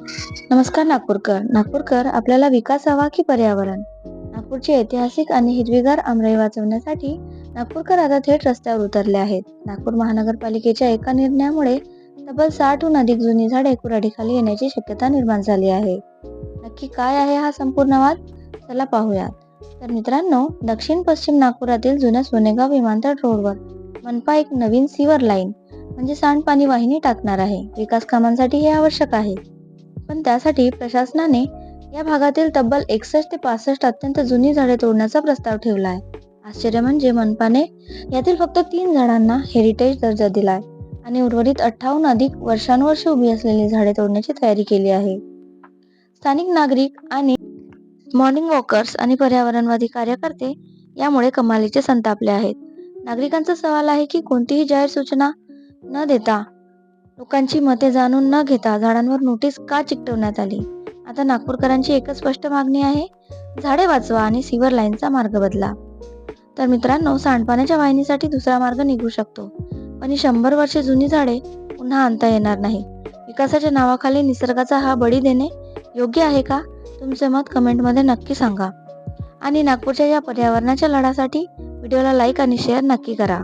नमस्कार नागपूरकर आपल्याला विकास हवा की पर्यावरण? नागपूरची ऐतिहासिक आणि हिरवीगार आमराई वाचवण्यासाठी नागपूरकर आता थेट रस्त्यावर उतरले आहेत. नागपूर महानगरपालिकेच्या एका निर्णयामुळे तब्बल 60हून अधिक जुनी झाडे कुऱ्हाडीखाली येण्याची शक्यता निर्माण झाली आहे. नक्की काय आहे हा संपूर्ण वाद? चला पाहूयात. तर मित्रांनो, दक्षिण पश्चिम नागपुरातील जुन्या सोनेगाव विमानतळ रोडवर मनपा एक नवीन सीवर लाईन म्हणजे सांडपाणी वाहिनी टाकणार आहे. विकास कामांसाठी हे आवश्यक आहे. पण त्यासाठी प्रशासनाने या भागातील तब्बल 61 ते 65 अत्यंत जुनी झाडे तोडण्याचा प्रस्ताव ठेवला आहे. आश्चर्य म्हणजे मनपाने यातील फक्त 3 झाडांना हेरिटेज दर्जा दिलाय आणि उर्वरित 58 अधिक वर्षानुवर्षे उभी असलेली झाडे तोडण्याची तयारी केली आहे. स्थानिक नागरिक आणि मॉर्निंग वॉकर्स आणि पर्यावरणवादी कार्यकर्ते यामुळे कमालीचे संतापले आहेत. नागरिकांचा सवाल आहे की कोणतीही जाहीर सूचना न देता, लोकांची मते जाणून न घेता झाडांवर नोटीस का चिकटवण्यात आली? आता नागपूरकरांची एकच स्पष्ट मागणी आहे, झाडे वाचवा आणि सीवर लाईनचा मार्ग बदला. तर मित्रांनो, सांडपाण्याच्या वाहिनीसाठी दुसरा मार्ग निघू शकतो, पण ही 100 वर्षे जुनी झाडे पुन्हा आणता येणार नाही. विकासाच्या नावाखाली निसर्गाचा हा बळी देणे योग्य आहे का? तुमचे मत कमेंटमध्ये नक्की सांगा. आणि नागपूरच्या या पर्यावरणाच्या लढ्यासाठी व्हिडिओला लाईक आणि शेअर नक्की करा.